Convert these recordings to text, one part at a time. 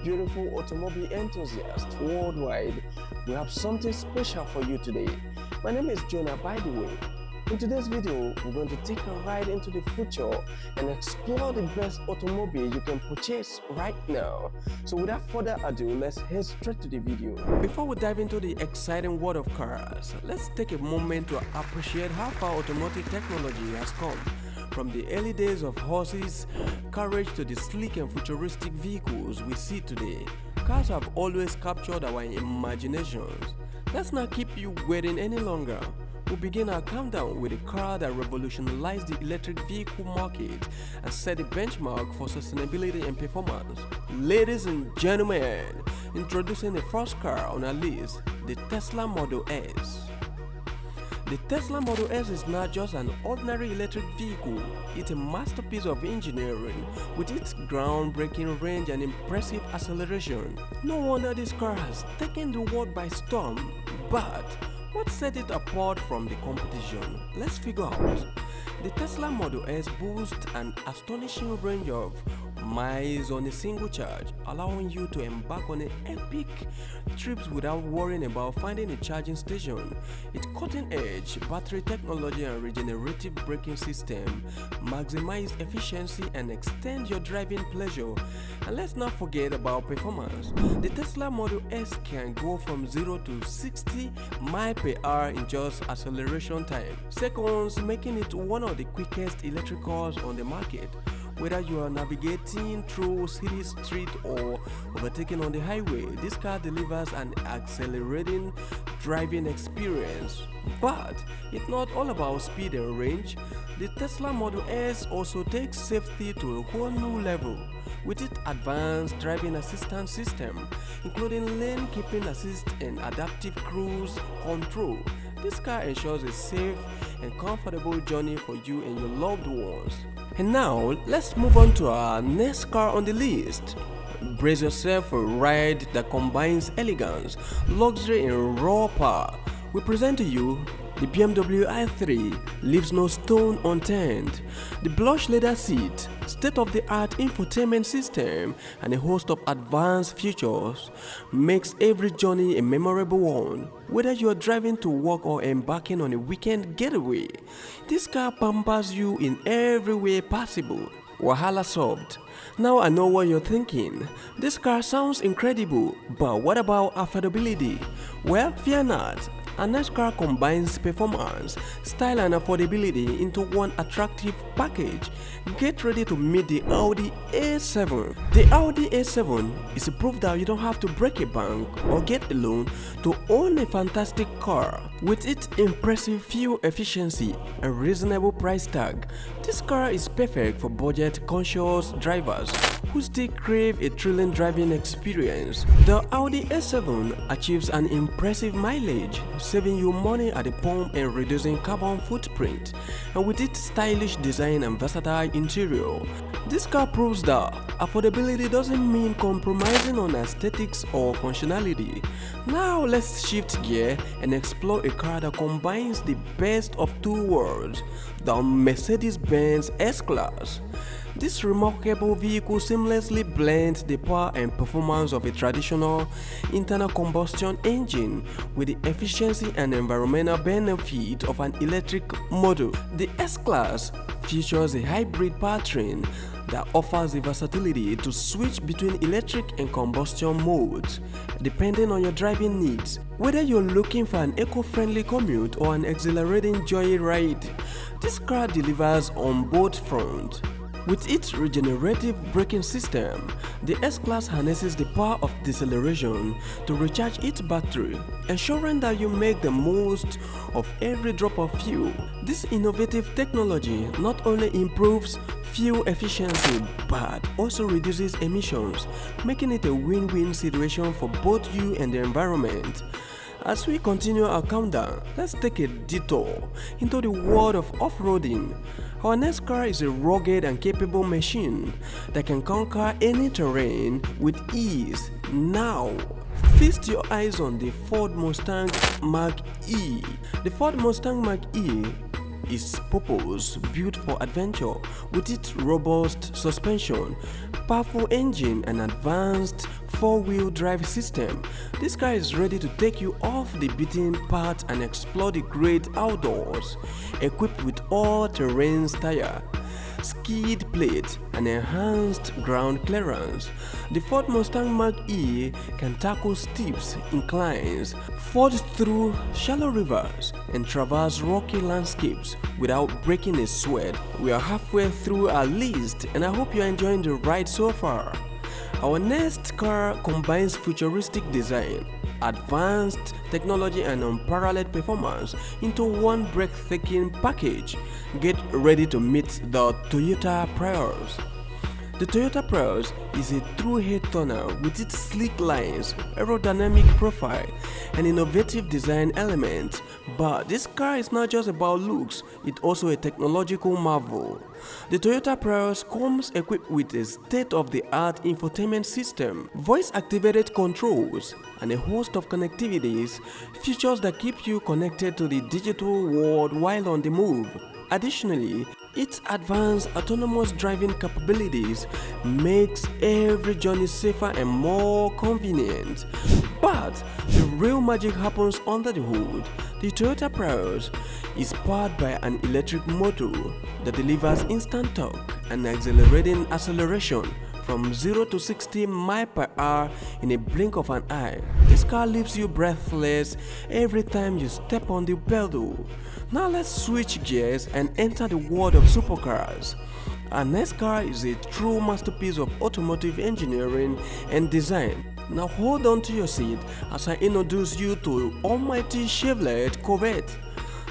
beautiful automobile enthusiasts worldwide, we have something special for you today. My name is Jonah, by the way. In today's video, we're going to take a ride into the future and explore the best automobile you can purchase right now. So without further ado, let's head straight to the video. Before we dive into the exciting world of cars, let's take a moment to appreciate how far automotive technology has come. From the early days of horses, carriage to the sleek and futuristic vehicles we see today, cars have always captured our imaginations. Let's not keep you waiting any longer. We'll begin our countdown with a car that revolutionized the electric vehicle market and set the benchmark for sustainability and performance. Ladies and gentlemen, introducing the first car on our list, the Tesla Model S. The Tesla Model S is not just an ordinary electric vehicle, it's a masterpiece of engineering with its groundbreaking range and impressive acceleration. No wonder this car has taken the world by storm, but what set it apart from the competition? Let's figure out. The Tesla Model S boasts an astonishing range of miles on a single charge, allowing you to embark on epic trips without worrying about finding a charging station. Its cutting-edge battery technology and regenerative braking system maximize efficiency and extend your driving pleasure. And let's not forget about performance. The Tesla Model S can go from 0 to 60 mph in just acceleration time, seconds, making it one of the quickest electric cars on the market. Whether you are navigating through city streets or overtaking on the highway, this car delivers an accelerating driving experience. But it's not all about speed and range. The Tesla Model S also takes safety to a whole new level with its advanced driving assistance system, including lane keeping assist and adaptive cruise control. This car ensures a safe and comfortable journey for you and your loved ones. And now, let's move on to our next car on the list. Brace yourself for a ride that combines elegance, luxury and raw power. We present to you the BMW i3 leaves no stone unturned. The blush leather seat, state-of-the-art infotainment system, and a host of advanced features makes every journey a memorable one. Whether you are driving to work or embarking on a weekend getaway, this car pampers you in every way possible. Wahala solved. Now I know what you're thinking. This car sounds incredible, but what about affordability? Well, fear not. Our next car combines performance, style and affordability into one attractive package. Get ready to meet the Audi A7. The Audi A7 is a proof that you don't have to break a bank or get a loan to own a fantastic car. With its impressive fuel efficiency and reasonable price tag, this car is perfect for budget-conscious drivers who still crave a thrilling driving experience. The Audi A7 achieves an impressive mileage, saving you money at the pump and reducing carbon footprint. And with its stylish design and versatile interior, this car proves that affordability doesn't mean compromising on aesthetics or functionality. Now let's shift gear and explore a car that combines the best of two worlds, the Mercedes-Benz S-Class. This remarkable vehicle seamlessly blends the power and performance of a traditional internal combustion engine with the efficiency and environmental benefit of an electric model. The S-Class features a hybrid powertrain that offers the versatility to switch between electric and combustion modes, depending on your driving needs. Whether you're looking for an eco-friendly commute or an exhilarating joyride, this car delivers on both fronts. With its regenerative braking system, the S-Class harnesses the power of deceleration to recharge its battery, ensuring that you make the most of every drop of fuel. This innovative technology not only improves fuel efficiency but also reduces emissions, making it a win-win situation for both you and the environment. As we continue our countdown, let's take a detour into the world of off-roading. Our next car is a rugged and capable machine that can conquer any terrain with ease. Now, feast your eyes on the Ford Mustang Mach-E. The Ford Mustang Mach-E is purpose-built for adventure with its robust suspension, powerful engine and advanced four-wheel drive system. This car is ready to take you off the beaten path and explore the great outdoors. Equipped with all-terrain tire, skid plate and enhanced ground clearance, the Ford Mustang Mach-E can tackle steep inclines, forge through shallow rivers, and traverse rocky landscapes without breaking a sweat. We are halfway through our list and I hope you are enjoying the ride so far. Our next car combines futuristic design, advanced technology and unparalleled performance into one breathtaking package. Get ready to meet the Toyota Prius. The Toyota Prius is a true head-turner with its sleek lines, aerodynamic profile, and innovative design elements. But this car is not just about looks, it's also a technological marvel. The Toyota Prius comes equipped with a state-of-the-art infotainment system, voice-activated controls, and a host of connectivities, features that keep you connected to the digital world while on the move. Additionally, its advanced autonomous driving capabilities makes every journey safer and more convenient. But the real magic happens under the hood. The Toyota Prius is powered by an electric motor that delivers instant torque and accelerating acceleration from 0 to 60 miles per hour in a blink of an eye. This car leaves you breathless every time you step on the pedal. Now let's switch gears and enter the world of supercars. Our next car is a true masterpiece of automotive engineering and design. Now hold on to your seat as I introduce you to almighty Chevrolet Corvette.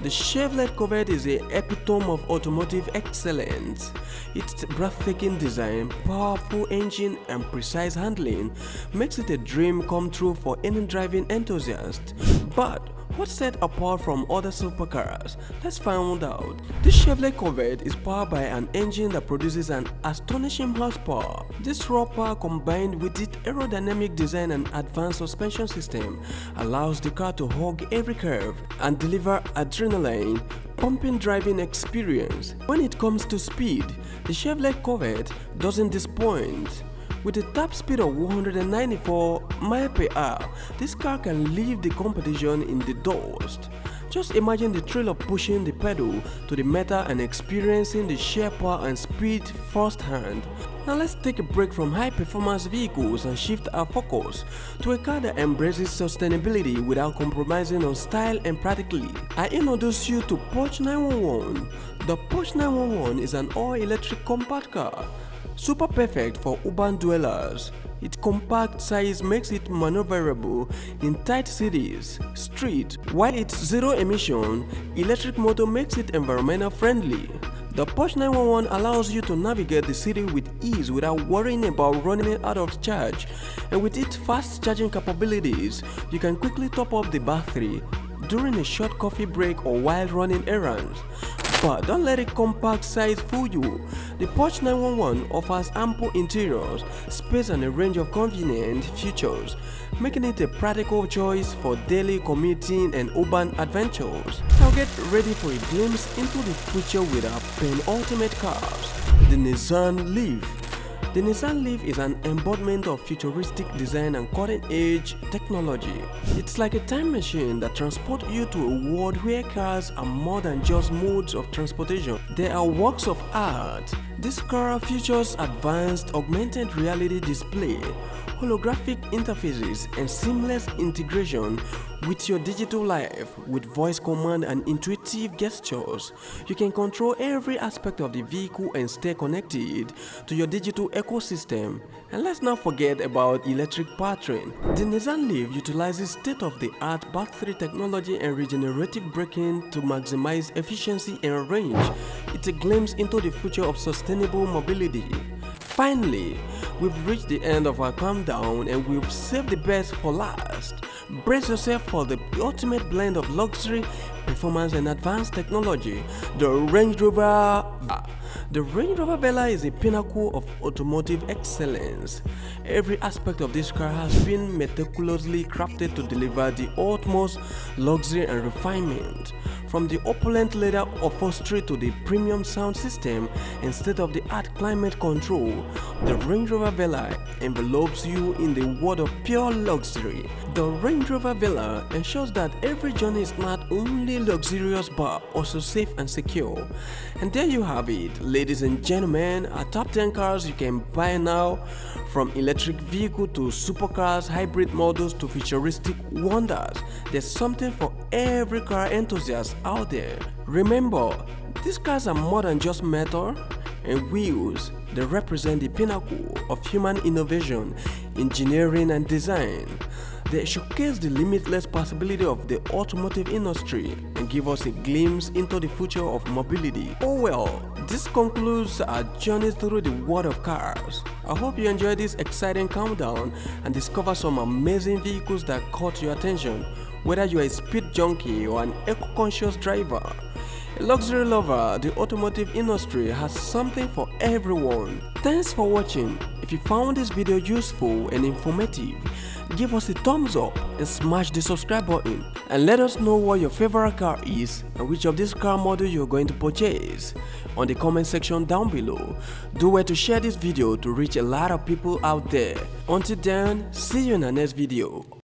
The Chevrolet Corvette is an epitome of automotive excellence. Its breathtaking design, powerful engine and precise handling makes it a dream come true for any driving enthusiast. But what sets it apart from other supercars? Let's find out. This Chevrolet Corvette is powered by an engine that produces an astonishing horsepower. This raw power combined with its aerodynamic design and advanced suspension system allows the car to hug every curve and deliver adrenaline pumping driving experience. When it comes to speed, the Chevrolet Corvette doesn't disappoint. With a top speed of 194 miles per hour, this car can leave the competition in the dust. Just imagine the thrill of pushing the pedal to the metal and experiencing the sheer power and speed firsthand. Now let's take a break from high-performance vehicles and shift our focus to a car that embraces sustainability without compromising on style and practicality. I introduce you to Porsche 911. The Porsche 911 is an all-electric compact car, super perfect for urban dwellers. Its compact size makes it maneuverable in tight cities, streets, while its zero-emission electric motor makes it environmental friendly. The Porsche 911 allows you to navigate the city with ease without worrying about running out of charge, and with its fast charging capabilities, you can quickly top up the battery during a short coffee break or while running errands. But don't let its compact size fool you. The Porsche 911 offers ample interiors, space and a range of convenient features, making it a practical choice for daily commuting and urban adventures. Now get ready for a glimpse into the future with our penultimate cars, the Nissan Leaf. The Nissan Leaf is an embodiment of futuristic design and cutting-edge technology. It's like a time machine that transports you to a world where cars are more than just modes of transportation. They are works of art. This car features advanced augmented reality display, holographic interfaces, and seamless integration with your digital life. With voice command and intuitive gestures, you can control every aspect of the vehicle and stay connected to your digital ecosystem. And let's not forget about electric powertrain. The Nissan Leaf utilizes state-of-the-art battery technology and regenerative braking to maximize efficiency and range. It's a glimpse into the future of sustainable mobility. Finally, we've reached the end of our countdown and we've saved the best for last. Brace yourself for the ultimate blend of luxury, performance and advanced technology, the Range Rover. The Range Rover Vela is a pinnacle of automotive excellence. Every aspect of this car has been meticulously crafted to deliver the utmost luxury and refinement. From the opulent leather upholstery to the premium sound system and state-of-the-art climate control, the Range Rover Vela envelopes you in the world of pure luxury. The Range Rover Vela ensures that every journey is not only luxurious but also safe and secure. And there you have it, ladies and gentlemen, our top 10 cars you can buy now, from electric vehicle to supercars, hybrid models to futuristic wonders. There's something for every car enthusiast out there. Remember, these cars are more than just metal and wheels. They represent the pinnacle of human innovation, engineering and design. They showcase the limitless possibility of the automotive industry and give us a glimpse into the future of mobility. Oh well, this concludes our journey through the world of cars. I hope you enjoyed this exciting countdown and discover some amazing vehicles that caught your attention, whether you are a speed junkie or an eco-conscious driver. A luxury lover, the automotive industry has something for everyone. Thanks for watching. If you found this video useful and informative, give us a thumbs up and smash the subscribe button, and let us know what your favorite car is and which of this car model you're going to purchase on the comment section down below. Do well to share this video to reach a lot of people out there. Until then, see you in the next video.